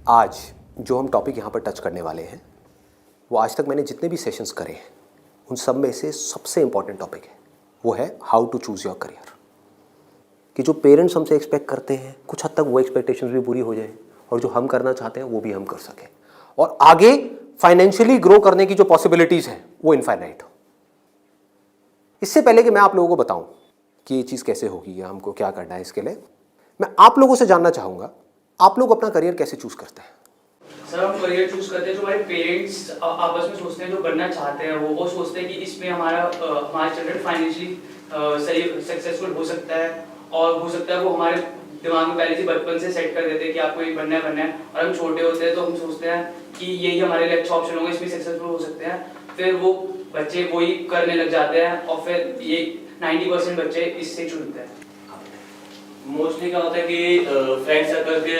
आज जो हम टॉपिक यहाँ पर टच करने वाले हैं वो आज तक मैंने जितने भी सेशंस करे हैं उन सब में से सबसे इम्पॉर्टेंट टॉपिक है, वो है how to choose your career. कि जो पेरेंट्स हमसे एक्सपेक्ट करते हैं कुछ हद तक वो एक्सपेक्टेशंस भी पूरी हो जाए और जो हम करना चाहते हैं वो भी हम कर सकें और आगे फाइनेंशियली ग्रो करने की जो पॉसिबिलिटीज़ हैं वो इनफाइनाइट हो। इससे पहले कि मैं आप लोगों को बताऊं कि ये चीज़ कैसे होगी या हमको क्या करना है, इसके लिए मैं आप लोगों से जानना चाहूँगा आप लोग अपना करियर कैसे चूज़ करते हैं। सर हम करियर चूज करते हैं जो हमारे पेरेंट्स आपस में सोचते हैं, जो बनना चाहते हैं वो सोचते हैं कि इसमें हमारा चिल्ड्रन फाइनेंशियली सही सक्सेसफुल हो सकता है और हो सकता है वो हमारे दिमाग में पहले से बचपन से सेट कर देते हैं कि आपको ये बनना है और हम छोटे होते हैं तो हम सोचते हैं कि यही हमारे लिए अच्छा ऑप्शन होगा, इसमें सक्सेसफुल हो सकते हैं। फिर वो बच्चे वही करने लग जाते हैं और फिर ये 90% बच्चे इससे चुनते हैं। मोस्टली क्या होता है कि फ्रेंड सर्कल के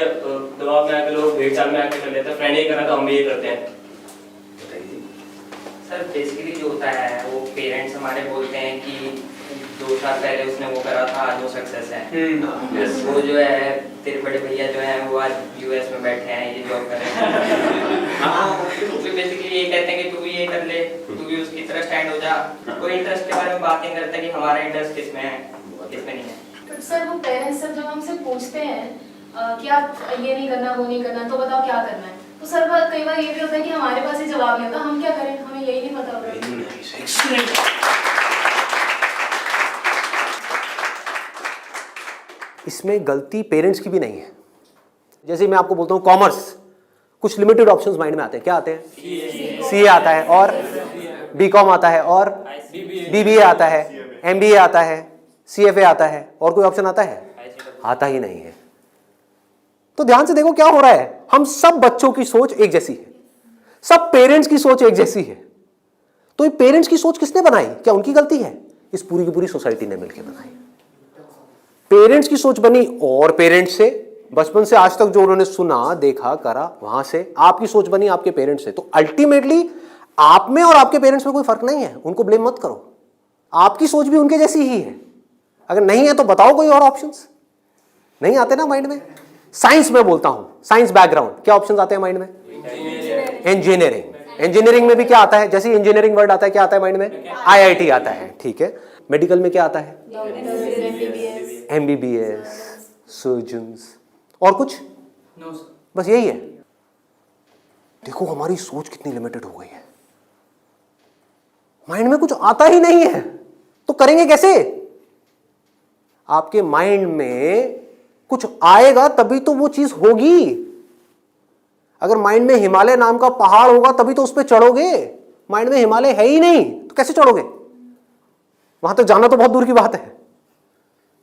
दबाव में आके लोग भेड़ चाल में आके कर लेते हैं, फ्रेंड ये करना तो हम भी ये करते हैं। सर बेसिकली जो होता है वो पेरेंट्स हमारे बोलते हैं कि 2 साल पहले उसने वो करा था आज वो सक्सेस है। वो जो है तेरे बड़े भैया जो है वो आज यूएस में बैठे हैं, ये जॉब कर रहे हैं। तो बेसिकली ये कहते हैं कि तू भी ये कर ले, तू भी उसकी तरह स्टैंड हो जा। कोई इंटरेस्ट के बारे में बात नहीं करता कि हमारा इंटरेस्ट किसमें है किसमें नहीं है। बट सर वो पेरेंट्स सर जब हमसे पूछते हैं कि आप ये नहीं करना वो नहीं करना तो बताओ क्या करना है, तो सर कई बार ये भी होता है कि हमारे पास ही जवाब नहीं होता, हम क्या करें, हमें यही नहीं पता होता। इसमें गलती पेरेंट्स की भी नहीं है। जैसे मैं आपको बोलता हूँ कॉमर्स, कुछ लिमिटेड ऑप्शंस माइंड में आते हैं। क्या आते हैं? सीए आता है और बीकॉम आता है और बीबीए आता है, एमबीए आता है, सीएफए आता है, और कोई ऑप्शन आता है? आता ही नहीं है। तो ध्यान से देखो क्या हो रहा है। हम सब बच्चों की सोच एक जैसी है, सब पेरेंट्स की सोच एक जैसी है। तो ये पेरेंट्स की सोच किसने बनाई? क्या उनकी गलती है? इस पूरी की पूरी सोसाइटी ने मिलकर बनाई। पेरेंट्स की सोच बनी और पेरेंट्स से बचपन से आज तक जो उन्होंने सुना देखा करा वहां से आपकी सोच बनी आपके पेरेंट्स से। तो अल्टीमेटली आप में और आपके पेरेंट्स में कोई फर्क नहीं है, उनको ब्लेम मत करो। आपकी सोच भी उनके जैसी ही है। अगर नहीं है तो बताओ कोई और ऑप्शंस। नहीं आते ना माइंड में? साइंस में बोलता हूं, साइंस बैकग्राउंड, क्या ऑप्शंस आते हैं माइंड में? इंजीनियरिंग। इंजीनियरिंग में भी क्या आता है? जैसे इंजीनियरिंग वर्ड आता है क्या आता है माइंड में? आईआईटी आता है, ठीक है। मेडिकल में क्या आता है? एमबीबीएस, सर्जन्स, और कुछ? No sir. बस यही है। देखो हमारी सोच कितनी लिमिटेड हो गई है। माइंड में कुछ आता ही नहीं है तो करेंगे कैसे? आपके माइंड में कुछ आएगा तभी तो वो चीज होगी। अगर माइंड में हिमालय नाम का पहाड़ होगा तभी तो उस पर चढ़ोगे। माइंड में हिमालय है ही नहीं तो कैसे चढ़ोगे? वहां तक जाना तो बहुत दूर की बात है।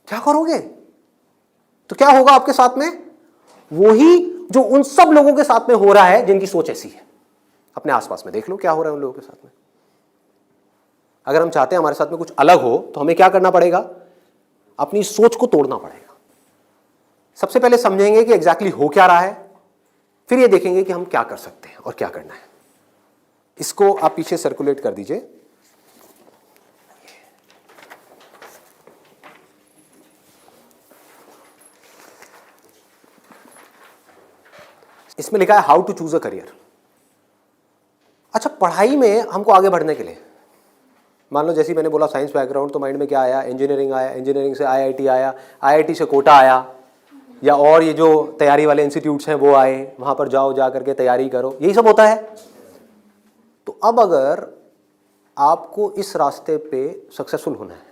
क्या करोगे? तो क्या होगा आपके साथ में? वही जो उन सब लोगों के साथ में हो रहा है जिनकी सोच ऐसी है। अपने आसपास में देख लो क्या हो रहा है उन लोगों के साथ में। अगर हम चाहते हैं हमारे साथ में कुछ अलग हो तो हमें क्या करना पड़ेगा? अपनी सोच को तोड़ना पड़ेगा। सबसे पहले समझेंगे कि एग्जैक्टली हो क्या रहा है, फिर ये देखेंगे कि हम क्या कर सकते हैं और क्या करना है। इसको आप पीछे सर्कुलेट कर दीजिए। इसमें लिखा है how to choose a career. अच्छा, पढ़ाई में हमको आगे बढ़ने के लिए मान लो जैसे मैंने बोला साइंस बैकग्राउंड, तो माइंड में क्या आया? इंजीनियरिंग आया, इंजीनियरिंग से आईआईटी आया, आईआईटी से कोटा आया, या और ये जो तैयारी वाले इंस्टीट्यूट्स हैं वो आए, वहाँ पर जाओ, जा करके तैयारी करो, यही सब होता है। तो अब अगर आपको इस रास्ते पे सक्सेसफुल होना है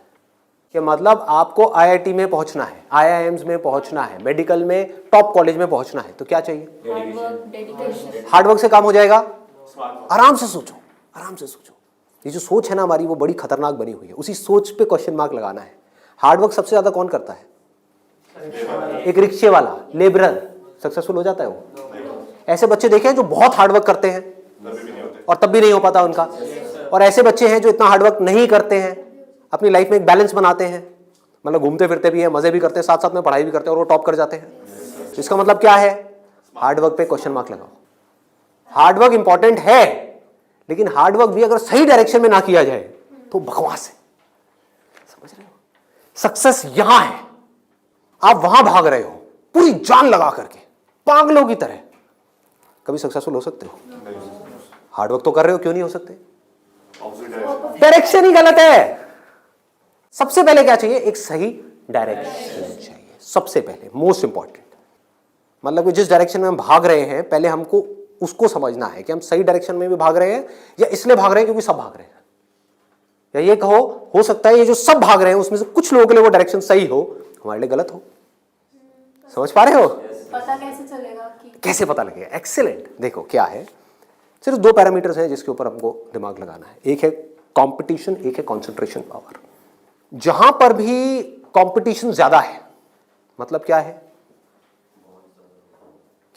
कि मतलब आपको आईआईटी में पहुँचना है, आईआईएम्स में पहुँचना है, मेडिकल में टॉप कॉलेज में पहुँचना है, तो क्या चाहिए? हार्डवर्क से काम हो जाएगा। आराम से सोचो, आराम से सोचो। ये जो सोच है ना हमारी वो बड़ी खतरनाक बनी हुई है। उसी सोच पे क्वेश्चन मार्क लगाना है। हार्डवर्क सबसे ज्यादा कौन करता है? एक रिक्शे वाला, लेबरर सक्सेसफुल हो जाता है वो। ऐसे बच्चे देखे हैं जो बहुत हार्डवर्क करते हैं और तब भी नहीं हो पाता उनका, और ऐसे बच्चे हैं जो इतना हार्डवर्क नहीं करते हैं, अपनी लाइफ में एक बैलेंस बनाते हैं, मतलब घूमते फिरते भी हैं, मजे भी करते हैं, साथ साथ में पढ़ाई भी करते हैं और वो टॉप कर जाते हैं। इसका मतलब क्या है? हार्डवर्क पे क्वेश्चन मार्क लगाओ। हार्डवर्क इंपॉर्टेंट है, लेकिन हार्डवर्क भी अगर सही डायरेक्शन में ना किया जाए तो बकवास है। समझ रहे हो? सक्सेस यहां है, आप वहां भाग रहे हो पूरी जान लगा करके पागलों की तरह, कभी सक्सेसफुल हो सकते हो? हार्डवर्क तो कर रहे हो, क्यों नहीं हो सकते? डायरेक्शन ही गलत है। सबसे पहले क्या चाहिए? एक सही डायरेक्शन चाहिए, सबसे पहले, मोस्ट इंपॉर्टेंट। मतलब कि जिस डायरेक्शन में हम भाग रहे हैं, पहले हमको उसको समझना है कि हम सही डायरेक्शन में भी भाग रहे हैं या इसलिए भाग रहे हैं क्योंकि सब भाग रहे हैं। या ये कहो, हो सकता है ये जो सब भाग रहे हैं उसमें से कुछ लोगों के लिए वो डायरेक्शन सही हो, हमारे लिए गलत हो। समझ पा रहे हो? पता कैसे चलेगा कि कैसे पता लगेगा? एक्सीलेंट। देखो क्या है, सिर्फ दो पैरामीटर्स हैं जिसके ऊपर हमको दिमाग लगाना है। एक है कंपटीशन, एक है कंसंट्रेशन पावर। जहां पर भी कंपटीशन ज्यादा है, मतलब क्या है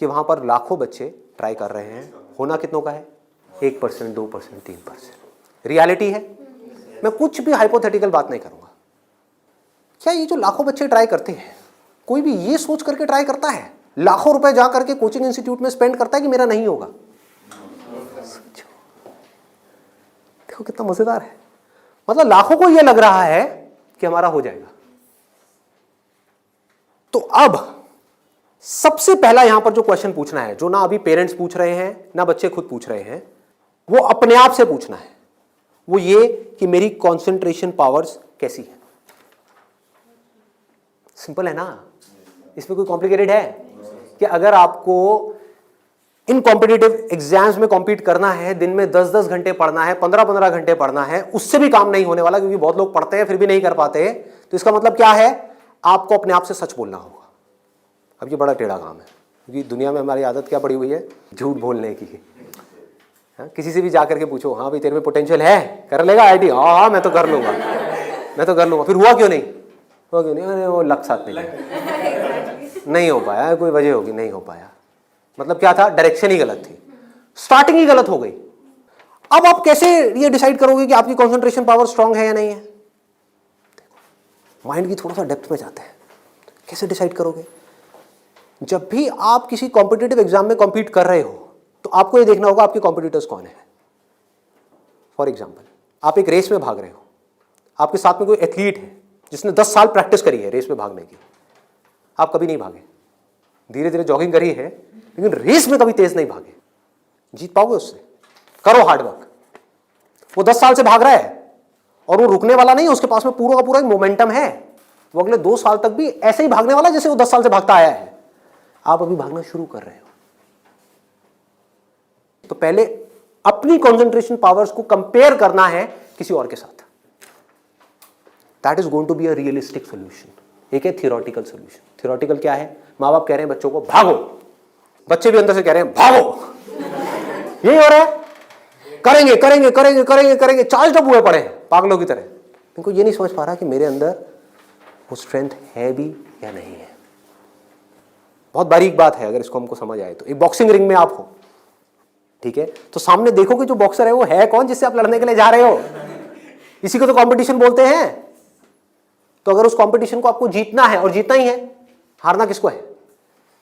कि वहां पर लाखों बच्चे ट्राई कर रहे हैं, होना कितनों का है? 1%, 2%, 3%। रियलिटी है। मैं कुछ भी हाइपोथेटिकल बात नहीं करूंगा। क्या ये जो लाखों बच्चे ट्राई करते हैं, कोई भी ये सोच करके ट्राई करता है, लाखों रुपए जा करके कोचिंग इंस्टीट्यूट में स्पेंड करता है कि मेरा नहीं होगा? देखो कितना मजेदार है। मतलब लाखों को यह लग रहा है कि हमारा हो जाएगा। तो अब सबसे पहला यहां पर जो क्वेश्चन पूछना है, जो ना अभी पेरेंट्स पूछ रहे हैं ना बच्चे खुद पूछ रहे हैं, वो अपने आप से पूछना है। वो ये कि मेरी कंसंट्रेशन पावर्स कैसी है। सिंपल है ना? इसमें कोई कॉम्प्लिकेटेड है? कि अगर आपको इन कॉम्पिटिटिव एग्जाम्स में कॉम्पीट करना है, दिन में 10-10 घंटे पढ़ना है, 15-15 घंटे पढ़ना है, उससे भी काम नहीं होने वाला, क्योंकि बहुत लोग पढ़ते हैं फिर भी नहीं कर पाते। तो इसका मतलब क्या है? आपको अपने आप से सच बोलना होगा। अब ये बड़ा टेढ़ा काम है, क्योंकि दुनिया में हमारी आदत क्या पड़ी हुई है? झूठ बोलने की। हाँ, किसी से भी जाकर के पूछो, हाँ भाई तेरे में पोटेंशियल है, कर लेगा आईटी? हाँ मैं तो कर लूंगा, मैं तो कर लूंगा। फिर हुआ क्यों नहीं? हुआ क्यों नहीं? अरे वो लक साथ नहीं हो पाया, कोई वजह होगी, नहीं हो पाया। मतलब क्या था? डायरेक्शन ही गलत थी, स्टार्टिंग ही गलत हो गई। अब आप कैसे ये डिसाइड करोगे कि आपकी कंसंट्रेशन पावर स्ट्रांग है या नहीं है? माइंड की थोड़ा सा डेप्थ में जाते हैं। कैसे डिसाइड करोगे? जब भी आप किसी कॉम्पिटिटिव एग्जाम में कॉम्पीट कर रहे हो, तो आपको ये देखना होगा आपके कॉम्पिटिटर्स कौन है। फॉर एग्जाम्पल, आप एक रेस में भाग रहे हो, आपके साथ में कोई एथलीट है जिसने 10 साल प्रैक्टिस करी है रेस में भागने की। आप कभी नहीं भागे, धीरे धीरे जॉगिंग करी है, लेकिन रेस में कभी तेज नहीं भागे। जीत पाओगे उससे? करो हार्डवर्क। वो 10 साल से भाग रहा है और वो रुकने वाला नहीं है, उसके पास में पूरा का पूरा एक मोमेंटम है। वो अगले 2 साल तक भी ऐसे ही भागने वाला जैसे वो 10 साल से भागता आया है। आप अभी भागना शुरू कर रहे हो। तो पहले अपनी कंसंट्रेशन पावर्स को कंपेयर करना है किसी और के साथ। That is going to be a realistic solution. एक है थियोरेटिकल सोल्यूशन। थियोरेटिकल क्या है? माँ बाप कह रहे हैं बच्चों को भागो, बच्चे भी अंदर से कह रहे हैं भागो। यही हो रहा है। करेंगे करेंगे करेंगे करेंगे करेंगे, चार्ज अप हुए पड़े हैं पागलों की तरह। इनको ये नहीं समझ पा रहा कि मेरे अंदर वो स्ट्रेंथ है भी या नहीं है। बहुत बारीक बात है, अगर इसको हमको समझ आए तो। एक बॉक्सिंग रिंग में आप हो, ठीक है, तो सामने देखो कि जो बॉक्सर है वो है कौन जिससे आप लड़ने के लिए जा रहे हो। इसी को तो कंपटीशन बोलते हैं। तो अगर उस कंपटीशन को आपको जीतना है, और जीतना ही है, हारना किसको है?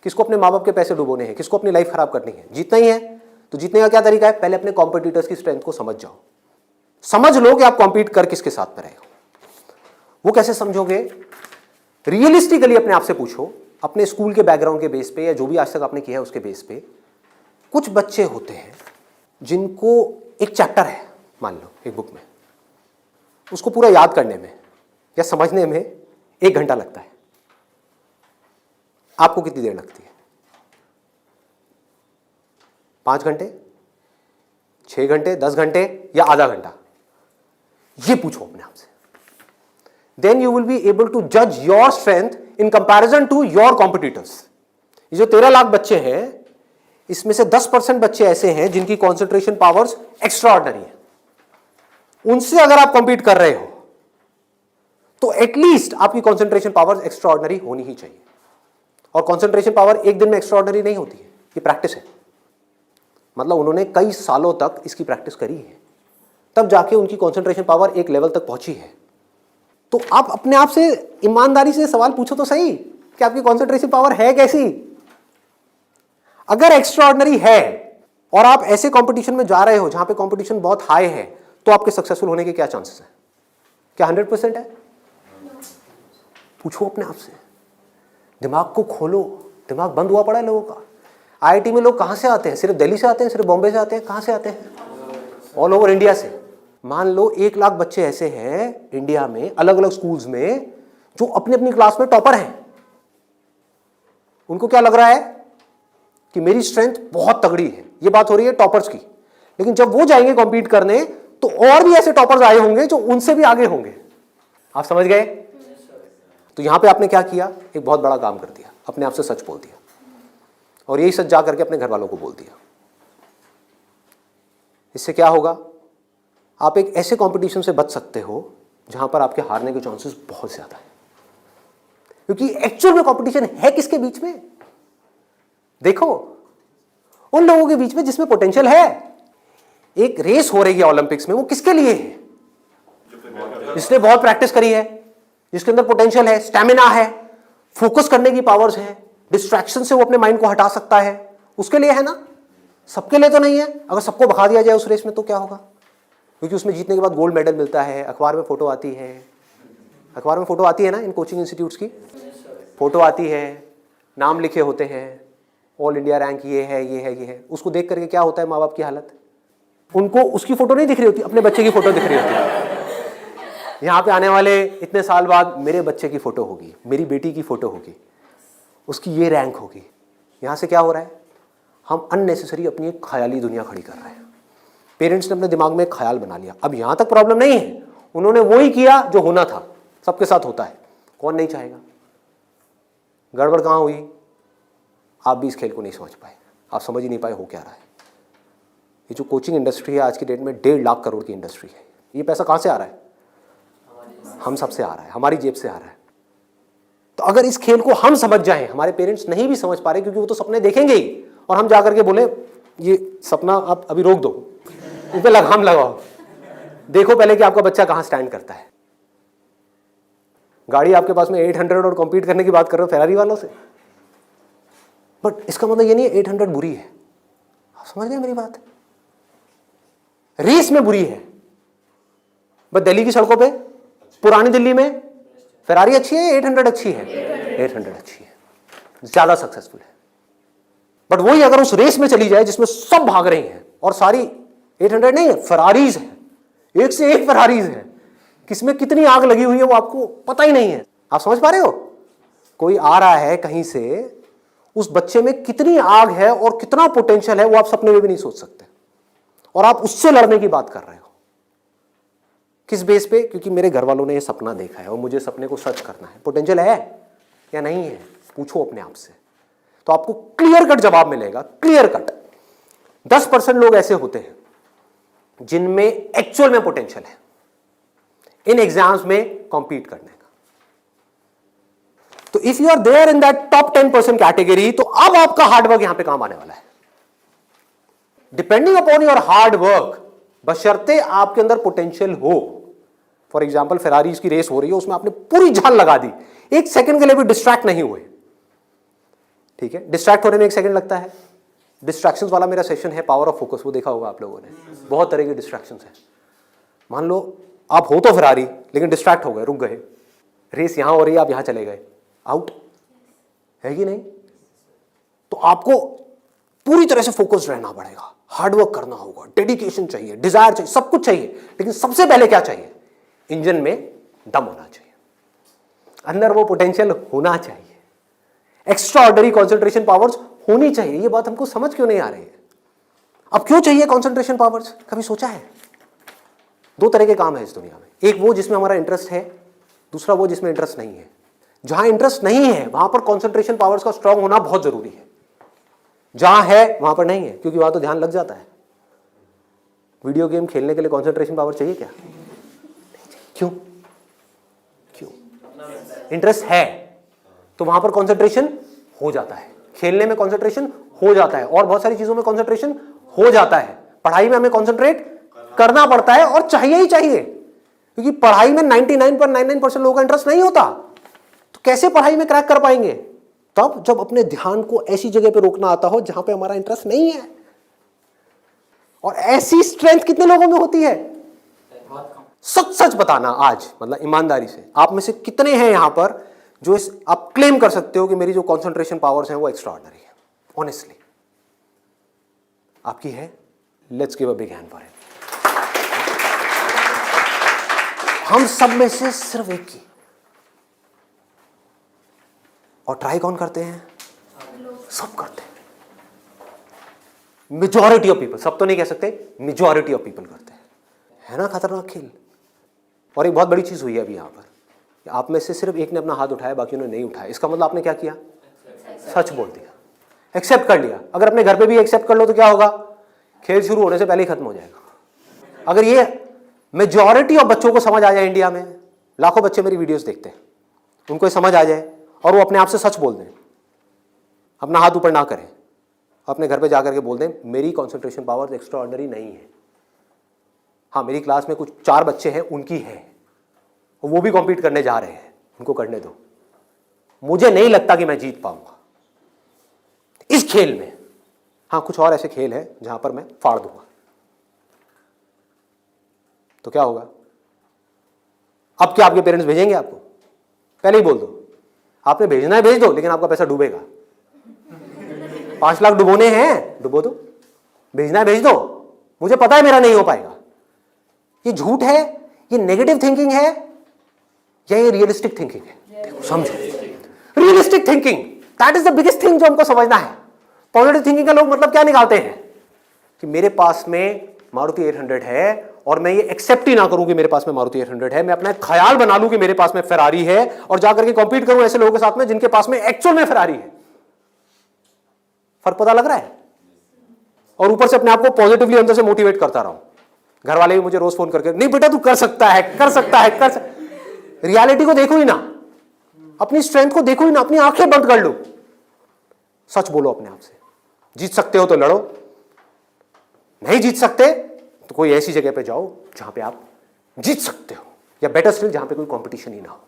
किसको अपने माँ बाप के पैसे डुबोने हैं? किसको अपनी लाइफ खराब करनी है? जीतना ही है। तो जीतने का क्या तरीका है? पहले अपने कॉम्पिटिटर्स की स्ट्रेंथ को समझ जाओ। समझ लो कि आप कॉम्पीट कर किसके साथ में रहे हो। वो कैसे समझोगे? रियलिस्टिकली अपने आप से पूछो, अपने स्कूल के बैकग्राउंड के बेस पे या जो भी आज तक आपने किया है उसके बेस पे। कुछ बच्चे होते हैं जिनको एक चैप्टर है, मान लो एक बुक में, उसको पूरा याद करने में या समझने में 1 घंटा लगता है। आपको कितनी देर लगती है? 5 घंटे, 6 घंटे, 10 घंटे या आधा घंटा? ये पूछो अपने आप से। Then you will be able to जज your strength in comparison to your competitors. ये जो 13 लाख बच्चे हैं, इसमें से 10% बच्चे ऐसे हैं जिनकी कॉन्सेंट्रेशन पावर्स एक्स्ट्रा ऑर्डिनरी है। उनसे अगर आप कॉम्पीट कर रहे हो तो एटलीस्ट आपकी कॉन्सेंट्रेशन पावर्स एक्स्ट्रा ऑर्डिनरी होनी ही चाहिए। और कॉन्सेंट्रेशन पावर एक दिन में एक्स्ट्रा ऑर्डिनरी नहीं होती है, ये प्रैक्टिस है। मतलब उन्होंने कई सालों तक इसकी प्रैक्टिस करी है, तब जाके उनकी कॉन्सेंट्रेशन पावर एक लेवल तक पहुंची है। तो आप अपने आप से ईमानदारी से सवाल पूछो तो सही कि आपकी कॉन्सेंट्रेशन पावर है कैसी। अगर एक्स्ट्रा ऑर्डिनरी है और आप ऐसे कंपटीशन में जा रहे हो जहां पे कंपटीशन बहुत हाई है, तो आपके सक्सेसफुल होने के क्या चांसेस हैं? क्या 100% है? पूछो अपने आप से। दिमाग को खोलो। दिमाग बंद हुआ पड़ा है लोगों का। आईआईटी में लोग कहाँ से आते हैं? सिर्फ दिल्ली से आते हैं, सिर्फ बॉम्बे से आते हैं? कहाँ से आते हैं? ऑल ओवर इंडिया से। मान लो 1 लाख बच्चे ऐसे हैं इंडिया में अलग अलग स्कूल्स में जो अपनी अपनी क्लास में टॉपर हैं। उनको क्या लग रहा है कि मेरी स्ट्रेंथ बहुत तगड़ी है। ये बात हो रही है टॉपर्स की। लेकिन जब वो जाएंगे कॉम्पीट करने तो और भी ऐसे टॉपर्स आए होंगे जो उनसे भी आगे होंगे। आप समझ गए? तो यहां पे आपने क्या किया? एक बहुत बड़ा काम कर दिया, अपने आप से सच बोल दिया और यही सच जा करके अपने घर वालों को बोल दिया। इससे क्या होगा? आप एक ऐसे कंपटीशन से बच सकते हो जहां पर आपके हारने के चांसेस बहुत ज्यादा है, क्योंकि एक्चुअल में कंपटीशन है किसके बीच में? देखो, उन लोगों के बीच में जिसमें पोटेंशियल है। एक रेस हो रही है ओलंपिक्स में, वो किसके लिए है? जिसने बहुत प्रैक्टिस करी है, जिसके अंदर पोटेंशियल है, स्टैमिना है, फोकस करने की पावर्स है, डिस्ट्रैक्शन से वो अपने माइंड को हटा सकता है, उसके लिए है ना। सबके लिए तो नहीं है। अगर सबको भगा दिया जाए उस रेस में तो क्या होगा? क्योंकि उसमें जीतने के बाद गोल्ड मेडल मिलता है, अखबार में फोटो आती है। अखबार में फोटो आती है ना, इन कोचिंग इंस्टीट्यूट्स की फोटो आती है, नाम लिखे होते हैं, ऑल इंडिया रैंक ये है, ये है, ये है। उसको देख करके क्या होता है माँ बाप की हालत? उनको उसकी फोटो नहीं दिख रही होती, अपने बच्चे की फोटो दिख रही होती है। यहाँ पे आने वाले इतने साल बाद मेरे बच्चे की फोटो होगी, मेरी बेटी की फोटो होगी, उसकी ये रैंक होगी। यहाँ से क्या हो रहा है? हम अननेसेसरी अपनी एक ख्याली दुनिया खड़ी कर रहे हैं। पेरेंट्स ने अपने दिमाग में एक ख्याल बना लिया। अब यहाँ तक प्रॉब्लम नहीं है, उन्होंने वही किया जो होना था, सबके साथ होता है। कौन नहीं चाहेगा? गड़बड़ कहाँ हुई? आप भी इस खेल को नहीं समझ पाए, आप समझ ही नहीं पाए हो क्या रहा है। ये जो कोचिंग इंडस्ट्री है आज की डेट में 1.5 लाख करोड़ की इंडस्ट्री है। ये पैसा कहाँ से आ रहा है? हम सब से आ रहा है, हमारी जेब से आ रहा है। तो अगर इस खेल को हम समझ जाएं, हमारे पेरेंट्स नहीं भी समझ पा रहे क्योंकि वो तो सपने देखेंगे ही, और हम जाकर के बोले ये सपना आप अभी रोक दो, इस पे लगाम लगाओ, देखो पहले कि आपका बच्चा कहाँ स्टैंड करता है। गाड़ी आपके पास में 800 और कॉम्पीट करने की बात कर रहे हो फेरारी वालों से, बट इसका मतलब ये नहीं है 800 बुरी है। आप समझ गए मेरी बात? रेस में बुरी है, बट दिल्ली की सड़कों पे, पुरानी दिल्ली में फेरारी अच्छी है, 800 अच्छी है, 800 अच्छी है, ज्यादा सक्सेसफुल है। बट वही अगर उस रेस में चली जाए जिसमें सब भाग रही हैं और सारी 800 नहीं है, फेरारीज है, एक से एक फेरारीज है, किसमें कितनी आग लगी हुई है वो आपको पता ही नहीं है। आप समझ पा रहे हो? कोई आ रहा है कहीं से, उस बच्चे में कितनी आग है और कितना पोटेंशियल है वो आप सपने में भी नहीं सोच सकते, और आप उससे लड़ने की बात कर रहे हो। किस बेस पे? क्योंकि मेरे घर वालों ने ये सपना देखा है और मुझे सपने को सच करना है। पोटेंशियल है या नहीं है? पूछो अपने आप से, तो आपको क्लियर कट जवाब मिलेगा। क्लियर कट 10% लोग ऐसे होते हैं जिनमें एक्चुअल में पोटेंशियल है इन एग्जाम्स में कॉम्पीट करने का। तो if you are there in that top 10% category, तो अब आपका हार्डवर्क यहां पे काम आने वाला है। Depending upon your hard work, बशर्ते आपके अंदर पोटेंशियल हो। फॉर एग्जाम्पल फेरारीज की रेस हो रही है, उसमें आपने पूरी जान लगा दी, एक सेकंड के लिए भी डिस्ट्रैक्ट नहीं हुए। ठीक है, डिस्ट्रैक्ट होने में 1 सेकंड लगता है। डिस्ट्रैक्शंस वाला मेरा सेशन है पावर ऑफ फोकस, वो देखा होगा आप लोगों ने। बहुत तरह की डिस्ट्रैक्शंस है। मान लो आप हो तो फेरारी, लेकिन डिस्ट्रैक्ट हो गए, रुक गए, रेस यहां हो रही है, आप यहां चले गए, आउट है कि नहीं? तो आपको पूरी तरह से फोकस्ड रहना पड़ेगा, हार्डवर्क करना होगा, डेडिकेशन चाहिए, डिजायर चाहिए, सब कुछ चाहिए। लेकिन सबसे पहले क्या चाहिए? इंजन में दम होना चाहिए, अंदर वो पोटेंशियल होना चाहिए, एक्स्ट्रा ऑर्डिनरी कॉन्सेंट्रेशन पावर्स होनी चाहिए। ये बात हमको समझ क्यों नहीं आ रही है? अब क्यों चाहिए कॉन्सेंट्रेशन पावर्स? कभी सोचा है? 2 तरह के काम है इस दुनिया में, एक वो जिसमें हमारा इंटरेस्ट है, दूसरा वो जिसमें इंटरेस्ट नहीं है। जहां इंटरेस्ट नहीं है वहां पर कॉन्सेंट्रेशन पावर्स का स्ट्रांग होना बहुत जरूरी है, जहां है वहां पर नहीं है, क्योंकि वहां तो ध्यान लग जाता है। वीडियो गेम खेलने के लिए कॉन्सेंट्रेशन पावर चाहिए क्या? क्यों? क्यों? इंटरेस्ट है तो वहां पर कॉन्सेंट्रेशन हो जाता है, खेलने में कॉन्सेंट्रेशन हो जाता है, और बहुत सारी चीजों में कॉन्सेंट्रेशन हो जाता है। पढ़ाई में हमें कॉन्सेंट्रेट करना पड़ता है और चाहिए ही चाहिए, क्योंकि पढ़ाई में 99.99% लोगों का इंटरेस्ट नहीं होता। तो कैसे पढ़ाई में क्रैक कर पाएंगे? तब जब अपने ध्यान को ऐसी जगह पे रोकना आता हो जहां पे हमारा इंटरेस्ट नहीं है। और ऐसी स्ट्रेंथ कितने लोगों में होती है? सच सच बताना आज, मतलब ईमानदारी से, आप में से कितने हैं यहां पर जो आप क्लेम कर सकते हो कि मेरी जो कॉन्सेंट्रेशन पावर्स हैं वो एक्स्ट्रा ऑर्डिनरी है? ऑनेस्टली आपकी है? Let's give a big hand for it. हम सब में से सिर्फ एक की, और ट्राई कौन करते हैं? सब करते हैं। मेजॉरिटी ऑफ पीपल, सब तो नहीं कह सकते, मेजॉरिटी ऑफ पीपल करते हैं। है ना खतरनाक खेल? और एक बहुत बड़ी चीज हुई है अभी यहां पर, आप में से सिर्फ एक ने अपना हाथ उठाया, बाकियों ने नहीं उठाया। इसका मतलब आपने क्या किया? सच बोल दिया, एक्सेप्ट कर लिया। अगर अपने घर पे भी एक्सेप्ट कर लो तो क्या होगा? खेल शुरू होने से पहले ही खत्म हो जाएगा। अगर ये मेजॉरिटी ऑफ बच्चों को समझ आ जाए, इंडिया में लाखों बच्चे मेरी वीडियोस देखते हैं, उनको ये समझ आ जाए और वो अपने आप से सच बोल दें, अपना हाथ ऊपर ना करें, अपने घर पे जाकर के बोल दें मेरी कंसंट्रेशन पावर एक्स्ट्रा ऑर्डिनरी नहीं है। हाँ, मेरी क्लास में कुछ 4 बच्चे हैं, उनकी है, वो भी कॉम्पीट करने जा रहे हैं, उनको करने दो। मुझे नहीं लगता कि मैं जीत पाऊंगा इस खेल में। हाँ, कुछ और ऐसे खेल हैं जहां पर मैं फाड़ दूंगा। तो क्या होगा? अब क्या आपके पेरेंट्स भेजेंगे आपको? पहले ही बोल दो, आपने भेजना है भेज दो, लेकिन आपका पैसा डूबेगा। 5 लाख डुबोने हैं, डुबो दो। भेजना है भेज दो, मुझे पता है मेरा नहीं हो पाएगा। ये झूठ है, ये नेगेटिव थिंकिंग है, या ये रियलिस्टिक थिंकिंग है? समझो, realistic thinking, that is the biggest thing जो हमको समझना है। पॉजिटिव थिंकिंग का लोग मतलब क्या निकालते हैं कि मेरे पास में मारुति 800 है और मैं ये एक्सेप्ट ही ना करूं कि मेरे पास में मारुति 800 है, मैं अपना ख्याल बना लूं कि मेरे पास में फेरारी है और जाकर के कॉम्पीट करूं ऐसे लोगों के साथ में जिनके पास में एक्चुअल में फेरारी है। फर्क पता लग रहा है? और ऊपर से अपने आप को पॉजिटिवली अंदर से मोटिवेट करता रहूं। घर वाले भी मुझे रोज फोन करके, नहीं बेटा तू कर सकता है, कर सकता है, कर सकता। रियलिटी को देखो ही ना, अपनी स्ट्रेंथ को देखो ही ना, अपनी आंखें बंद कर लो, सच बोलो अपने आप से। जीत सकते हो तो लड़ो, नहीं जीत सकते तो कोई ऐसी जगह पे जाओ जहां पे आप जीत सकते हो, या बेटर स्टिल जहां पे कोई कंपटीशन ही ना हो।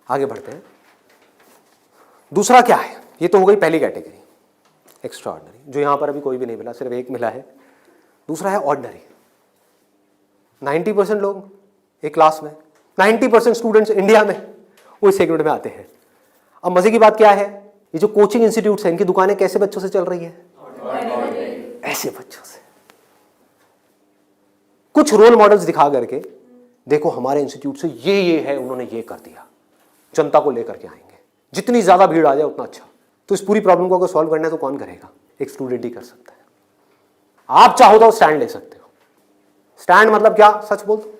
आगे बढ़ते हैं। दूसरा क्या है? ये तो हो गई पहली कैटेगरी, एक्स्ट्रा ऑर्डिनरी, जो यहां पर अभी कोई भी नहीं मिला, सिर्फ एक मिला है। दूसरा है ऑर्डिनरी। 90% लोग एक क्लास में, 90% स्टूडेंट्स इंडिया में वो इस सेगमेंट में आते हैं। अब मजे की बात क्या है, ये जो कोचिंग इंस्टीट्यूट्स हैं, इनकी दुकानें कैसे बच्चों से चल रही है? ऐसे बच्चों से। कुछ रोल मॉडल्स दिखा करके, देखो हमारे इंस्टीट्यूट से ये है, उन्होंने ये कर दिया, जनता को लेकर के आएंगे, जितनी ज्यादा भीड़ आ जाए उतना अच्छा। तो इस पूरी प्रॉब्लम को अगर सॉल्व करना है तो कौन करेगा? एक स्टूडेंट ही कर सकता है। आप चाहो तो स्टैंड ले सकते हो। स्टैंड मतलब क्या? सच बोल दो।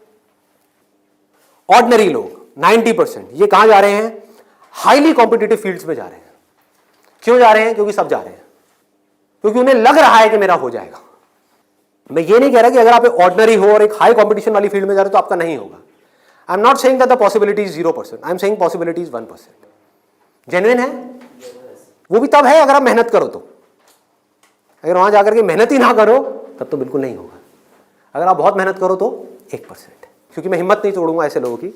ऑर्डिनरी लोग 90% ये कहां जा रहे हैं? हाईली कॉम्पिटिटिव फील्ड्स में जा रहे हैं। क्यों जा रहे हैं? क्योंकि सब जा रहे हैं, क्योंकि उन्हें लग रहा है कि मेरा हो जाएगा। मैं ये नहीं कह रहा कि अगर आप ऑर्डिनरी हो और एक हाई कॉम्पिटिशन वाली फील्ड में जा रहे हो तो आपका नहीं होगा। I am not saying that the possibility is 0%, I am saying possibility is 1%। Genuine है, वो भी तब है अगर आप मेहनत करो तो। अगर वहां जाकर के मेहनत ही ना करो तब तो बिल्कुल नहीं होगा। अगर आप बहुत मेहनत करो तो 1%। क्योंकि मैं हिम्मत नहीं तोड़ूंगा ऐसे लोगों की।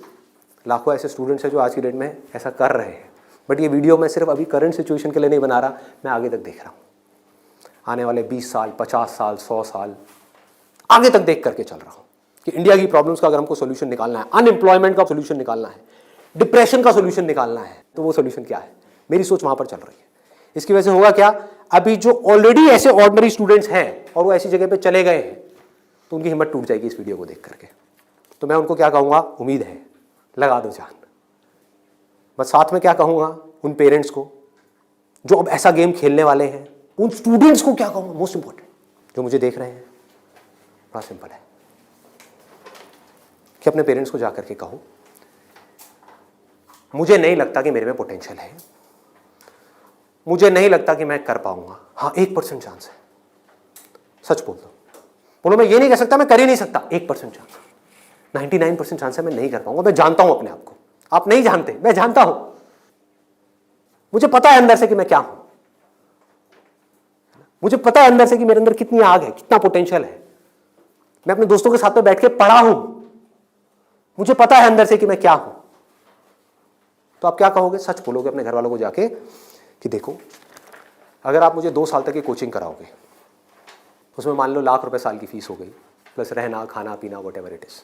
लाखों ऐसे स्टूडेंट्स हैं जो आज की डेट में ऐसा कर रहे हैं। बट ये वीडियो मैं सिर्फ अभी करंट सिचुएशन के लिए नहीं बना रहा, मैं आगे तक देख रहा हूँ। आने वाले 20 साल, 50 साल, 100 साल आगे तक देख करके चल रहा हूँ कि इंडिया की प्रॉब्लम्स का अगर हमको सोल्यूशन निकालना है, अनएम्प्लॉयमेंट का सोल्यूशन निकालना है, डिप्रेशन का सोल्यूशन निकालना है, तो वो सोल्यूशन क्या है? मेरी सोच वहां पर चल रही है। इसकी वजह से होगा क्या? अभी जो ऑलरेडी ऐसे ऑर्डिनरी स्टूडेंट्स हैं और वो ऐसी जगह पे चले गए हैं, तो उनकी हिम्मत टूट जाएगी इस वीडियो को देख करके। तो मैं उनको क्या कहूँगा? उम्मीद है, लगा दो जान। बस साथ में क्या कहूँगा उन पेरेंट्स को जो अब ऐसा गेम खेलने वाले हैं, उन स्टूडेंट्स को क्या कहूँगा? मोस्ट इंपॉर्टेंट जो मुझे देख रहे हैं, बड़ा सिंपल है कि अपने पेरेंट्स को जाकर के कहो मुझे नहीं लगता कि मेरे में पोटेंशियल है, मुझे नहीं लगता कि मैं कर पाऊंगा। हाँ, 1% चांस है। सच बोल दो, बोलो मैं ये नहीं कह सकता मैं कर ही नहीं सकता, 1% चांस, 99% चांस है मैं नहीं कर पाऊंगा। मैं जानता हूं अपने आप को, आप नहीं जानते, मैं जानता हूं। मुझे पता है अंदर से कि मैं क्या हूं, मुझे पता है अंदर से कि मेरे अंदर कितनी आग है, कितना पोटेंशियल है। मैं अपने दोस्तों के साथ में बैठ के पढ़ा हूं, मुझे पता है अंदर से कि मैं क्या हूं। तो आप क्या कहोगे? सच बोलोगे अपने घर वालों को जाके कि देखो अगर आप मुझे 2 साल तक की कोचिंग कराओगे, उसमें मान लो ₹1,00,000 साल की फीस हो गई, प्लस रहना खाना पीना व्हाटएवर इट इज,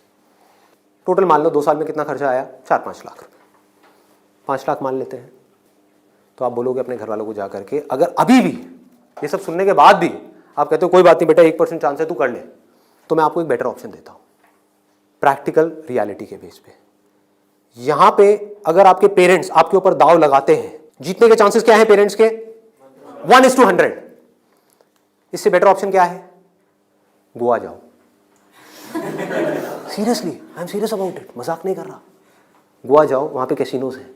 टोटल मान लो 2 साल में कितना खर्चा आया? 4-5 लाख रुपए। 5 लाख मान लेते हैं। तो आप बोलोगे अपने घर वालों को जाकर के अगर अभी भी ये सब सुनने के बाद भी आप कहते हो कोई बात नहीं बेटा 1% चांस है तू कर ले, तो मैं आपको एक बेटर ऑप्शन देता हूं प्रैक्टिकल रियलिटी के बेस पे। यहां पे अगर आपके पेरेंट्स आपके ऊपर दाव लगाते हैं, जीतने के चांसेस क्या है पेरेंट्स के? 1:100। इससे बेटर ऑप्शन क्या है? गोवा जाओ। Seriously, I am serious about it, मजाक नहीं कर रहा। गोवा जाओ, वहां पे कैसीनोज हैं।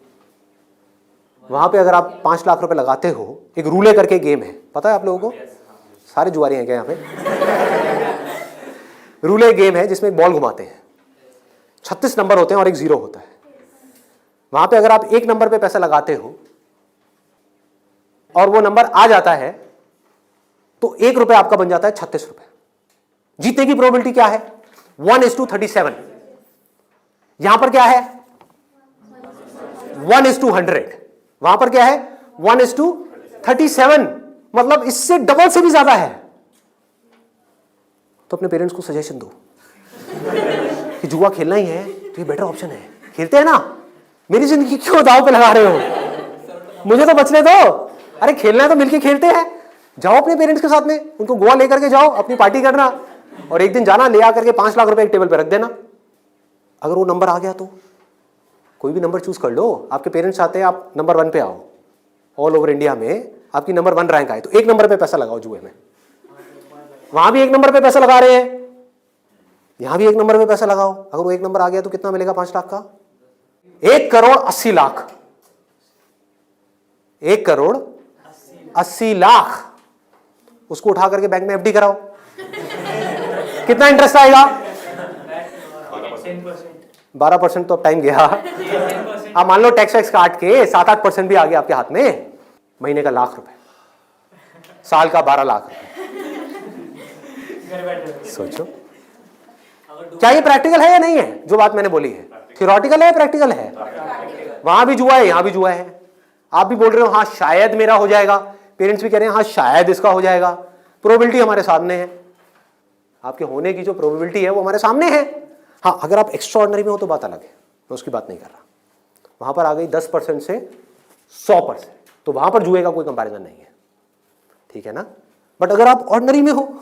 वहां पे अगर आप 5 लाख रुपए लगाते हो, एक रूले करके गेम है, पता है आप लोगों को? सारे जुआरी हैं क्या यहाँ पे? रूले गेम है जिसमें एक बॉल घुमाते हैं, 36 नंबर होते हैं और एक 0 होता है। वहां पे अगर आप 1 नंबर पे पैसा लगाते हो और वो नंबर आ जाता है तो 1 रुपए आपका बन जाता है 36 रुपए। जीतने की प्रोबेबिलिटी क्या है? 1:37। यहां पर क्या है? 1:100। वहां पर क्या है? 1:37, मतलब इससे डबल से भी ज्यादा है। तो अपने पेरेंट्स को सजेशन दो कि जुआ खेलना ही है तो ये बेटर ऑप्शन है। खेलते हैं ना, मेरी जिंदगी क्यों दांव पे लगा रहे हो? मुझे तो बचने दो। अरे खेलना है तो मिलके खेलते हैं। जाओ अपने पेरेंट्स के साथ में, उनको गोवा लेकर के जाओ, अपनी पार्टी करना, और एक दिन जाना ले आकर के 5 लाख रुपए एक टेबल पे रख देना। अगर वो नंबर आ गया तो कोई भी नंबर चूज कर लो। आपके पेरेंट्स चाहते हैं आप नंबर 1 पे आओ, ऑल ओवर इंडिया में आपकी नंबर 1 रैंक आए, तो 1 नंबर पे पैसा लगाओ जुए में। वहां भी 1 नंबर पे पैसा लगा रहे हैं, यहां भी 1 नंबर पे पैसा लगाओ। अगर वो 1 नंबर आ गया तो कितना मिलेगा 5 लाख का? 1,80,00,000। 1,80,00,000 उसको उठा करके बैंक में FD कराओ। कितना इंटरेस्ट आएगा? 12%। तो अब टाइम गया। आप मान लो टैक्स वैक्स काट के 7-8% भी आ गया आपके हाथ में, महीने का ₹1,00,000, साल का 12 लाख रुपए। सोचो क्या ये प्रैक्टिकल है या नहीं है? जो बात मैंने बोली है थियोरेटिकल है, प्रैक्टिकल है। वहां भी जुआ है, यहां भी जुआ है। आप भी बोल रहे हो हाँ शायद मेरा हो जाएगा, पेरेंट्स भी कह रहे हैं हाँ शायद इसका हो जाएगा। प्रोबेबिलिटी हमारे सामने है, आपके होने की जो प्रोबेबिलिटी है वो हमारे सामने है। हाँ अगर आप एक्स्ट्राऑर्डिनरी में हो तो बात अलग है, मैं उसकी बात नहीं कर रहा। वहां पर आ गई 10% से 100%, तो वहां पर जुए का कोई कंपैरिजन नहीं है, ठीक है ना। बट अगर आप ऑर्डिनरी में हो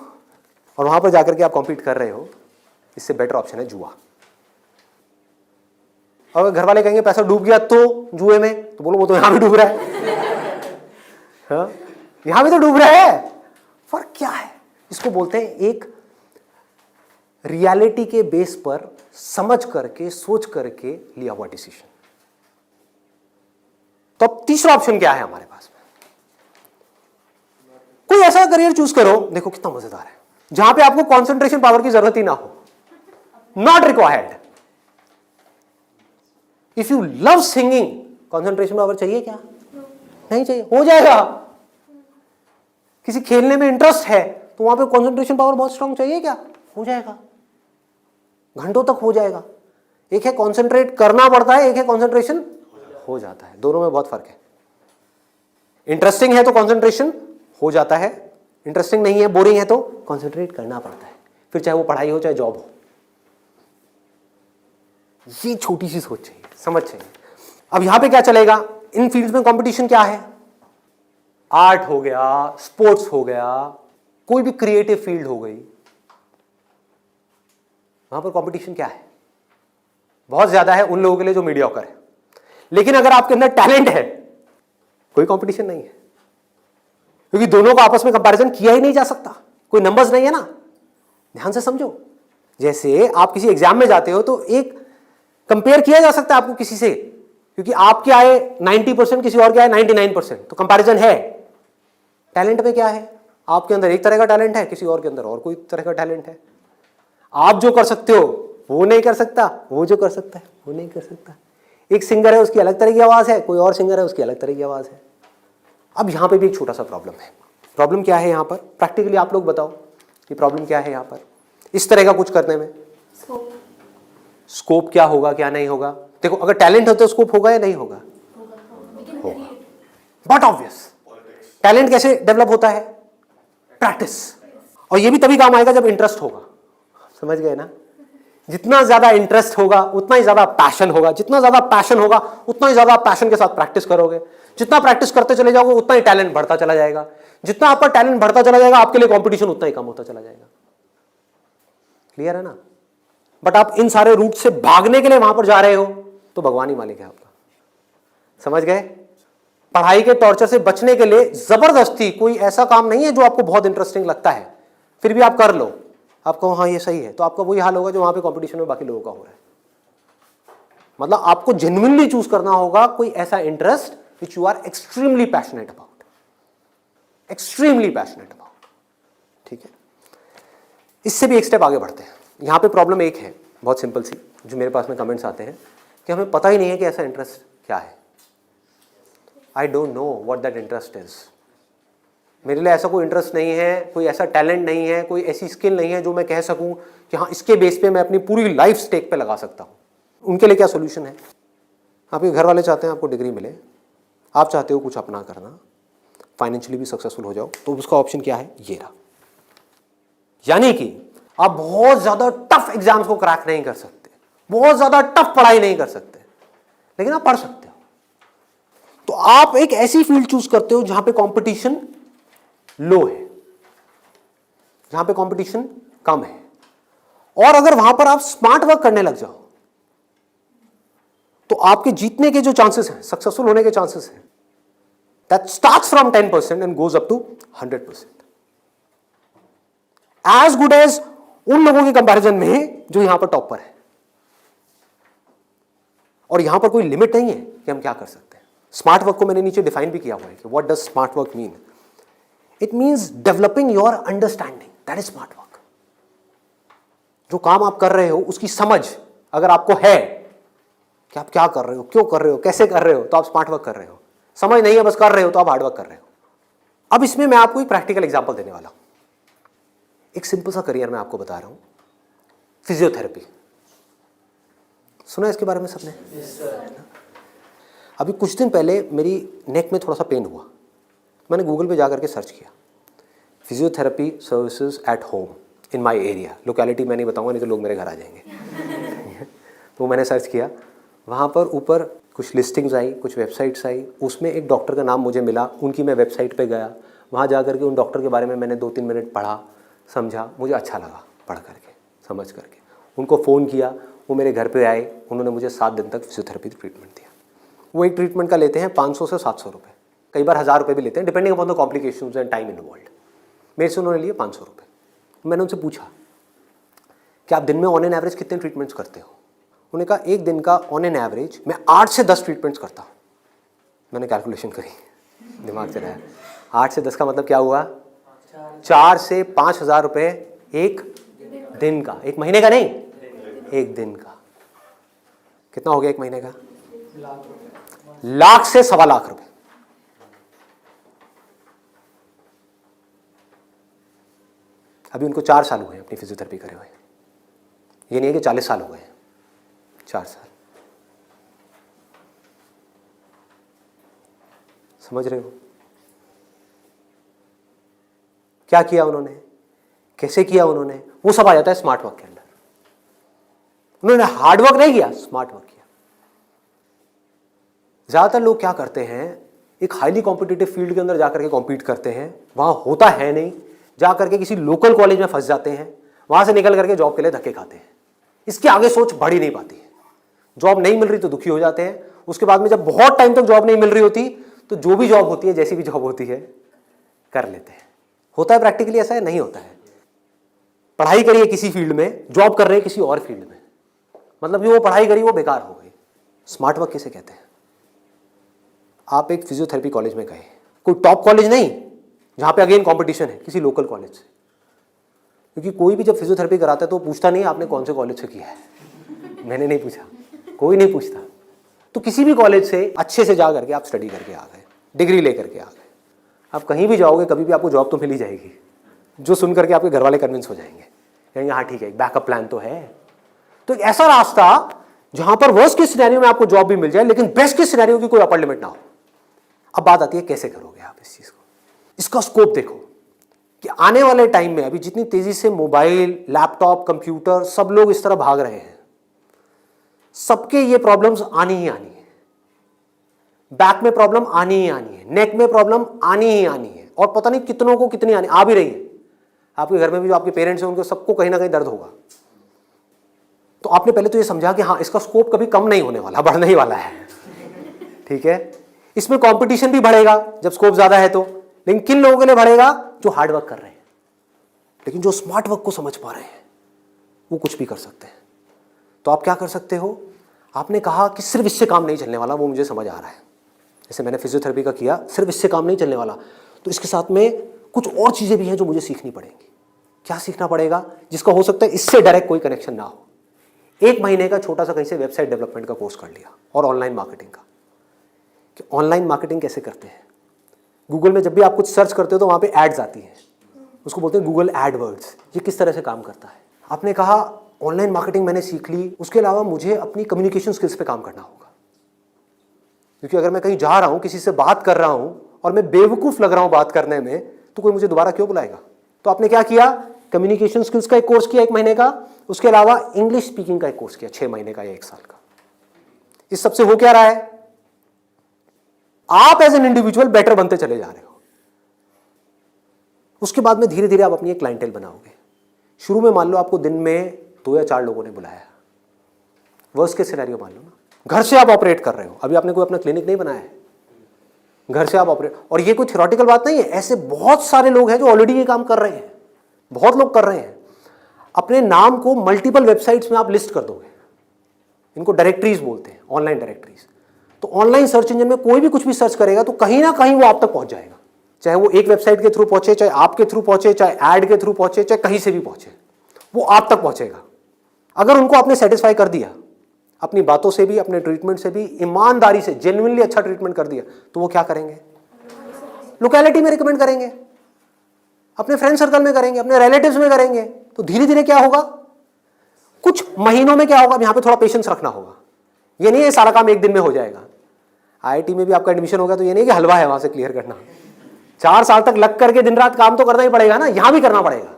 और वहां पर जाकर के आप कॉम्पीट कर रहे हो, इससे बेटर ऑप्शन है जुआ। अगर घर वाले कहेंगे पैसा डूब गया तो जुए में, तो बोलो वो तो यहां भी डूब रहा है। हाँ? यहां भी तो डूब रहा है। फर्क क्या है? इसको बोलते हैं एक रियलिटी के बेस पर समझ करके सोच करके लिया हुआ डिसीजन। तो अब तीसरा ऑप्शन क्या है हमारे पास में? कोई ऐसा करियर चूज करो, देखो कितना मजेदार है, जहां पे आपको कंसंट्रेशन पावर की जरूरत ही ना हो, not required. If you love singing, concentration power चाहिए क्या? नहीं चाहिए, हो जाएगा। किसी खेलने में इंटरेस्ट है तो वहां पे कंसंट्रेशन पावर बहुत स्ट्रांग चाहिए क्या? हो जाएगा, घंटों तक हो जाएगा। एक है कंसंट्रेट करना पड़ता है, एक है कंसंट्रेशन हो जाता है। दोनों में बहुत फर्क है। इंटरेस्टिंग है तो कंसंट्रेशन हो जाता है, इंटरेस्टिंग नहीं है, बोरिंग है तो कंसंट्रेट करना पड़ता है, फिर चाहे वो पढ़ाई हो चाहे जॉब हो। ये छोटी सी सोच चाहिए, समझ चाहिए। अब यहां पे क्या चलेगा? इन फील्ड्स में कंपटीशन क्या है? आर्ट हो गया, स्पोर्ट्स हो गया, कोई भी क्रिएटिव फील्ड हो गई, वहां पर कंपटीशन क्या है? बहुत ज्यादा है उन लोगों के लिए जो मीडियोकर है। लेकिन अगर आपके अंदर टैलेंट है, कोई कंपटीशन नहीं है, क्योंकि दोनों को आपस में कंपैरिजन किया ही नहीं जा सकता, कोई नंबर्स नहीं है ना। ध्यान से समझो, जैसे आप किसी एग्जाम में जाते हो तो एक कंपेयर किया जा सकता है आपको किसी से, क्योंकि आपके आए 90%, किसी और के आए 99%, तो कंपैरिजन है। टैलेंट में क्या है? आपके अंदर एक तरह का टैलेंट है, किसी और के अंदर और कोई तरह का टैलेंट है। आप जो कर सकते हो वो नहीं कर सकता, वो जो कर सकता है वो नहीं कर सकता। एक सिंगर है उसकी अलग तरह की आवाज है, कोई और सिंगर है उसकी अलग तरह की आवाज है। अब यहां पे भी एक छोटा सा प्रॉब्लम है। प्रॉब्लम क्या है यहां पर? प्रैक्टिकली आप लोग बताओ कि प्रॉब्लम क्या है यहां पर इस तरह का कुछ करने में? स्कोप क्या होगा क्या नहीं होगा? देखो अगर टैलेंट हो तो स्कोप होगा या नहीं होगा? होगा। बट ऑब्वियस, टैलेंट कैसे डेवलप होता है? प्रैक्टिस। और ये भी तभी काम आएगा जब इंटरेस्ट होगा। समझ गए ना? जितना ज्यादा इंटरेस्ट होगा उतना ही ज्यादा पैशन होगा, जितना ज्यादा पैशन होगा उतना ही ज्यादा पैशन के साथ प्रैक्टिस करोगे, जितना प्रैक्टिस करते चले जाओगे उतना ही टैलेंट बढ़ता चला जाएगा। जितना आपका टैलेंट बढ़ता चला जाएगा आपके लिए कंपटीशन उतना ही कम होता चला जाएगा। क्लियर है ना? बट आप इन सारे रूट से भागने के लिए वहां पर जा रहे हो तो भगवान ही मालिक है आपका। समझ गए? पढ़ाई के टॉर्चर से बचने के लिए जबरदस्ती कोई ऐसा काम नहीं है जो आपको बहुत इंटरेस्टिंग लगता है फिर भी आप कर लो, आप कहो हाँ ये सही है, तो आपका वही हाल होगा जो वहां पे कंपटीशन में बाकी लोगों का हो रहा है। मतलब आपको जेन्युइनली चूज करना होगा कोई ऐसा interest which you are extremely passionate about, extremely passionate about. ठीक है, इससे भी एक स्टेप आगे बढ़ते हैं। यहां पे प्रॉब्लम एक है बहुत सिंपल सी, जो मेरे पास में कमेंट्स आते हैं कि हमें पता ही नहीं है कि ऐसा इंटरेस्ट क्या है। I don't know what that interest is. मेरे लिए ऐसा कोई इंटरेस्ट नहीं है, कोई ऐसा टैलेंट नहीं है, कोई ऐसी स्किल नहीं है जो मैं कह सकूं कि हाँ इसके बेस पे मैं अपनी पूरी लाइफ स्टेक पे लगा सकता हूं। उनके लिए क्या सोल्यूशन है? आपके घर वाले चाहते हैं आपको डिग्री मिले, आप चाहते हो कुछ अपना करना, फाइनेंशियली भी सक्सेसफुल हो जाओ, तो उसका ऑप्शन क्या है? ये रहा। यानी कि आप बहुत ज्यादा टफ एग्जाम्स को क्रैक नहीं कर सकते, बहुत ज्यादा टफ पढ़ाई नहीं कर सकते, लेकिन आप पढ़ सकते हो। तो आप एक ऐसी फील्ड चूज करते हो जहां पे कंपटीशन लो है, जहां पे कंपटीशन कम है, और अगर वहां पर आप स्मार्ट वर्क करने लग जाओ तो आपके जीतने के जो चांसेस हैं, सक्सेसफुल होने के चांसेस हैं, that starts from 10% and goes up to 100%, as good as उन लोगों के कंपैरिजन में जो यहां पर टॉप पर है। और यहां पर कोई लिमिट नहीं है कि हम क्या कर सकते हैं। स्मार्ट वर्क को मैंने नीचे डिफाइन भी किया हुआ है कि what does smart work mean. It means developing your understanding, that is smart work. जो काम आप कर रहे हो उसकी समझ अगर आपको है कि आप क्या कर रहे हो, क्यों कर रहे हो, कैसे कर रहे हो, तो आप स्मार्ट वर्क कर रहे हो। समझ नहीं है बस कर रहे हो तो आप हार्ड वर्क कर रहे हो। अब इसमें मैं आपको एक प्रैक्टिकल एग्जांपल देने वाला हूं। एक सिंपल सा करियर मैं आपको बता रहा हूं, फिजियोथेरेपी। सुना इसके बारे में सबने? अभी कुछ दिन पहले मेरी नेक में थोड़ा सा पेन हुआ, मैंने गूगल पे जाकर के सर्च किया physiotherapy services at home in my area. Locality मैं नहीं बताऊंगा नहीं तो लोग मेरे घर आ जाएंगे। तो मैंने सर्च किया, वहाँ पर ऊपर कुछ लिस्टिंग्स आई, कुछ वेबसाइट्स आई, उसमें एक डॉक्टर का नाम मुझे मिला, उनकी मैं वेबसाइट पे गया, वहाँ जा करके उन डॉक्टर के बारे में मैंने 2-3 मिनट पढ़ा, समझा, मुझे अच्छा लगा पढ़ करके, समझ करके। उनको फ़ोन किया, वो मेरे घर पे आए, उन्होंने मुझे 7 दिन तक फिजियोथेरेपी ट्रीटमेंट दिया। वो एक ट्रीटमेंट का लेते हैं 500 से 700 रुपये, कई बार 1000 रुपये भी लेते हैं, depending upon the complications and time involved. मेरे से उन्होंने लिए 500 रुपये। मैंने उनसे पूछा कि आप दिन में ऑन एन एवरेज कितने ट्रीटमेंट्स करते हो? उन्होंने कहा एक दिन का ऑन एन एवरेज मैं 8 से 10 ट्रीटमेंट्स करता हूँ। मैंने कैलकुलेशन करी, दिमाग चलाया, 8 से 10 का मतलब क्या हुआ? 4 से 5,000 रुपये एक दिन का, एक महीने का नहीं, एक दिन का। कितना हो गया एक महीने का? लाख से 1.25 लाख रुपए। अभी उनको 4 साल हुए अपनी फिजियोथेरेपी करे हुए, ये नहीं है कि 40 साल हो गए, 4 साल। समझ रहे हो क्या किया उन्होंने, कैसे किया उन्होंने? वो सब आ जाता है स्मार्ट वर्क के अंदर। उन्होंने हार्ड वर्क नहीं किया, स्मार्ट वर्क किया। ज्यादातर लोग क्या करते हैं, एक हाईली कॉम्पिटिटिव फील्ड के अंदर जाकर के कॉम्पीट करते हैं, वहां होता है नहीं, जाकर के किसी लोकल कॉलेज में फंस जाते हैं, वहां से निकल करके जॉब के लिए धक्के खाते हैं। इसके आगे सोच बढ़ ही नहीं पाती है। जॉब नहीं मिल रही तो दुखी हो जाते हैं, उसके बाद में जब बहुत टाइम तक जॉब नहीं मिल रही होती तो जो भी जॉब होती है, जैसी भी जॉब होती है, कर लेते हैं। होता है प्रैक्टिकली ऐसा है? नहीं होता है। पढ़ाई करिए किसी फील्ड में, जॉब कर रहे हैं किसी और फील्ड में, मतलब जो वो पढ़ाई करी वो बेकार हो गई। स्मार्ट वर्क किसे कहते हैं? आप एक फिजियोथेरेपी कॉलेज में गए, कोई टॉप कॉलेज नहीं जहां पे अगेन कंपटीशन है, किसी लोकल कॉलेज से। क्योंकि कोई भी जब फिजियोथेरेपी कराता है तो पूछता नहीं आपने कौन से कॉलेज से किया है। मैंने नहीं पूछा, कोई नहीं पूछता। तो किसी भी कॉलेज से अच्छे से जा करके आप स्टडी करके आ गए, डिग्री लेकर के आ गए, आप कहीं भी जाओगे कभी भी आपको जॉब तो मिल ही जाएगी, जो सुन करके आपके घर वाले कन्विंस हो जाएंगे, कहेंगे हाँ ठीक है, एक बैकअप प्लान तो है। तो एक ऐसा रास्ता जहां पर वर्स्ट के सिनेरियो में आपको जॉब भी मिल जाए, लेकिन बेस्ट के सिनेरियो की कोई अपर लिमिट ना हो। अब बात आती है कैसे करोगे आप इस चीज को। इसका स्कोप देखो कि आने वाले टाइम में अभी जितनी तेजी से मोबाइल, लैपटॉप, कंप्यूटर, सब लोग इस तरह भाग रहे हैं, सबके ये प्रॉब्लम्स आनी ही आनी है। बैक में प्रॉब्लम आनी ही आनी है, नेक में प्रॉब्लम आनी ही आनी है, और पता नहीं कितनों को कितनी आनी आ भी रही है। आपके घर में भी जो आपके पेरेंट्स हैं उनको सबको कहीं ना कहीं दर्द होगा। तो आपने पहले तो ये समझा कि हाँ इसका स्कोप कभी कम नहीं होने वाला, बढ़ने ही वाला है, ठीक है। इसमें कंपटीशन भी बढ़ेगा जब स्कोप ज्यादा है तो, लेकिन किन लोगों के लिए बढ़ेगा? जो हार्ड वर्क कर रहे हैं, लेकिन जो स्मार्ट वर्क को समझ पा रहे हैं वो कुछ भी कर सकते हैं। तो आप क्या कर सकते हो? आपने कहा कि सिर्फ इससे काम नहीं चलने वाला, वो मुझे समझ आ रहा है, जैसे मैंने फिजियोथेरेपी का किया, सिर्फ इससे काम नहीं चलने वाला, तो इसके साथ में कुछ और चीजें भी हैं जो मुझे सीखनी पड़ेंगी। क्या सीखना पड़ेगा? जिसका हो सकता है इससे डायरेक्ट कोई कनेक्शन ना हो। 1 महीने का छोटा सा कहीं से वेबसाइट डेवलपमेंट का कोर्स कर लिया और ऑनलाइन मार्केटिंग का, कि ऑनलाइन मार्केटिंग कैसे करते हैं। गूगल में जब भी आप कुछ सर्च करते हो तो वहां पे एड्स आती हैं, उसको बोलते हैं गूगल एडवर्ड्स। ये किस तरह से काम करता है? आपने कहा ऑनलाइन मार्केटिंग मैंने सीख ली, उसके अलावा मुझे अपनी कम्युनिकेशन स्किल्स पे काम करना होगा, क्योंकि अगर मैं कहीं जा रहा हूं, किसी से बात कर रहा हूं और मैं बेवकूफ लग रहा हूं बात करने में, तो कोई मुझे दोबारा क्यों बुलाएगा? तो आपने क्या किया? कम्युनिकेशन स्किल्स का एक कोर्स किया 1 महीने का, उसके अलावा इंग्लिश स्पीकिंग का एक कोर्स किया 6 महीने का या 1 साल का। इस सबसे हो क्या रहा है? आप एज एन इंडिविजुअल बेटर बनते चले जा रहे हो। उसके बाद में धीरे धीरे आप अपनी एक क्लाइंटेल बनाओगे। शुरू में मान लो आपको दिन में 2 या 4 लोगों ने बुलाया, वर्स्ट केस सिनेरियो मान लो ना, घर से आप ऑपरेट कर रहे हो, अभी आपने कोई अपना क्लिनिक नहीं बनाया है, घर से आप ऑपरेट, और ये कोई थ्योरेटिकल बात नहीं है, ऐसे बहुत सारे लोग हैं जो ऑलरेडी ये काम कर रहे हैं, बहुत लोग कर रहे हैं। अपने नाम को मल्टीपल वेबसाइट्स में आप लिस्ट कर दोगे, इनको डायरेक्टरीज बोलते हैं, ऑनलाइन डायरेक्टरीज। तो ऑनलाइन सर्च इंजन में कोई भी कुछ भी सर्च करेगा तो कहीं ना कहीं वो आप तक पहुंच जाएगा, चाहे वो एक वेबसाइट के थ्रू पहुंचे, चाहे आपके थ्रू पहुंचे, चाहे एड के थ्रू पहुंचे, चाहे कहीं से भी पहुंचे, वो आप तक पहुंचेगा। अगर उनको आपने सेटिस्फाई कर दिया, अपनी बातों से भी, अपने ट्रीटमेंट से भी, ईमानदारी से, जेन्युइनली अच्छा ट्रीटमेंट कर दिया, तो वो क्या करेंगे? लोकेलिटी में रिकमेंड करेंगे, अपने फ्रेंड सर्कल में करेंगे, अपने रिलेटिव्स में करेंगे। तो धीरे धीरे क्या होगा? कुछ महीनों में क्या होगा? यहां पे थोड़ा पेशेंस रखना होगा। ये नहीं है सारा काम 1 दिन में हो जाएगा। आईआईटी में भी आपका एडमिशन होगा तो ये नहीं कि हलवा है वहां से क्लियर करना, 4 साल तक लग करके दिन रात काम तो करना ही पड़ेगा ना, यहां भी करना पड़ेगा।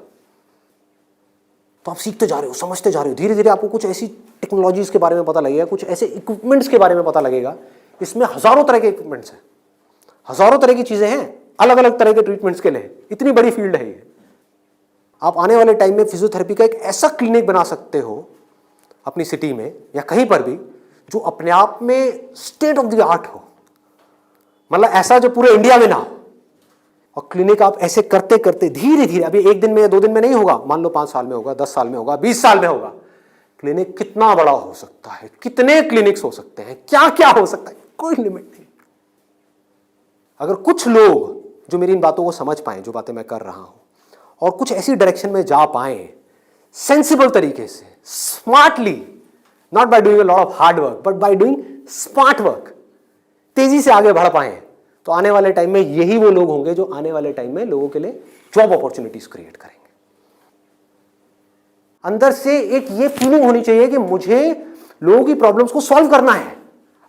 तो आप सीखते जा रहे हो, समझते जा रहे हो, धीरे धीरे आपको कुछ ऐसी टेक्नोलॉजीज के बारे में पता लगेगा, कुछ ऐसे इक्विपमेंट्स के बारे में पता लगेगा। इसमें हजारों तरह के इक्विपमेंट्स हैं, हजारों तरह की चीजें हैं, अलग अलग तरह के ट्रीटमेंट्स के लिए। इतनी बड़ी फील्ड है ये। आप आने वाले टाइम में फिजियोथेरेपी का एक ऐसा क्लिनिक बना सकते हो अपनी सिटी में या कहीं पर भी, जो अपने आप में स्टेट ऑफ द आर्ट हो, मतलब ऐसा जो पूरे इंडिया में ना हो। और क्लिनिक आप ऐसे करते करते धीरे धीरे, अभी 1 दिन में या 2 दिन में नहीं होगा, मान लो 5 साल में होगा, 10 साल में होगा, 20 साल में होगा। क्लिनिक कितना बड़ा हो सकता है, कितने क्लिनिक्स हो सकते हैं, क्या क्या हो सकता है, कोई लिमिट नहीं। अगर कुछ लोग जो मेरी इन बातों को समझ पाए, जो बातें मैं कर रहा हूं, और कुछ ऐसी डायरेक्शन में जा पाए सेंसिबल तरीके से, smartly, not by doing a lot of hard work but by doing smart work, तेजी से आगे बढ़ पाए, तो आने वाले टाइम में यही वो लोग होंगे जो आने वाले टाइम में लोगों के लिए जॉब अपॉर्चुनिटीज क्रिएट करेंगे। अंदर से एक ये फीलिंग होनी चाहिए कि मुझे लोगों की प्रॉब्लम्स को सॉल्व करना है।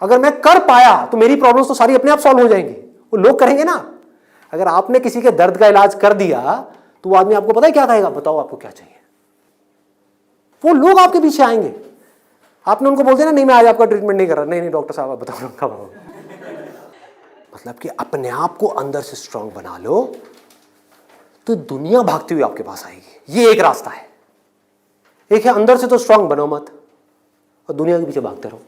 अगर मैं कर पाया तो मेरी प्रॉब्लम्स तो सारी अपने आप सॉल्व हो जाएंगी, वो लोग करेंगे ना। अगर आपने किसी के दर्द का इलाज कर दिया तो वो आदमी आपको पता है क्या कहेगा? बताओ आपको क्या चाहिए। वो लोग आपके पीछे आएंगे। आपने उनको बोल दिया ना, नहीं मैं आज आपका ट्रीटमेंट नहीं कर रहा, नहीं डॉक्टर साहब आप बताओ कब आओगे। मतलब कि अपने आप को अंदर से स्ट्रांग बना लो तो दुनिया भागती हुई आपके पास आएगी। ये एक रास्ता है। एक है अंदर से तो स्ट्रांग बनो मत और दुनिया के पीछे भागते रहो।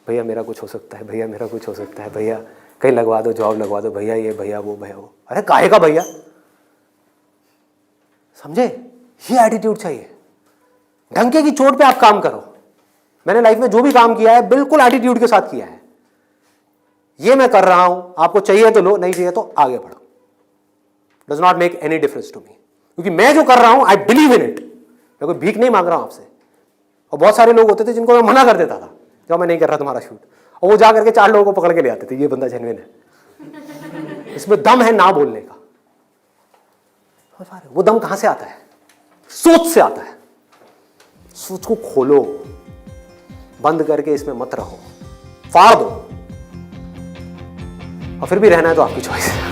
भैया मेरा कुछ हो सकता है, भैया मेरा कुछ हो सकता है, भैया कहीं लगवा दो, जॉब लगवा दो, भैया ये भैया वो भैया वो। अरे काहे का भैया, समझे? ये एटीट्यूड चाहिए। ढंके की चोट पे आप काम करो। मैंने लाइफ में जो भी काम किया है बिल्कुल एटीट्यूड के साथ किया है। ये मैं कर रहा हूं, आपको चाहिए तो लो, नहीं चाहिए तो आगे बढ़ो। Does not make any difference to me, क्योंकि मैं जो कर रहा हूं आई बिलीव इन इट। मैं कोई भीख नहीं मांग रहा हूं आपसे। और बहुत सारे लोग होते थे जिनको मैं मना कर देता था, जब मैं नहीं कर रहा तुम्हारा शूट, और वो जा करके 4 लोगों को पकड़ के ले आते थे, ये बंदा जेन्युइन है, इसमें दम है ना बोलने का। वो दम कहां से आता है? सोच से आता है। सोच को खोलो, बंद करके इसमें मत रहो, फाड़ दो। और फिर भी रहना है तो आपकी चॉइस है।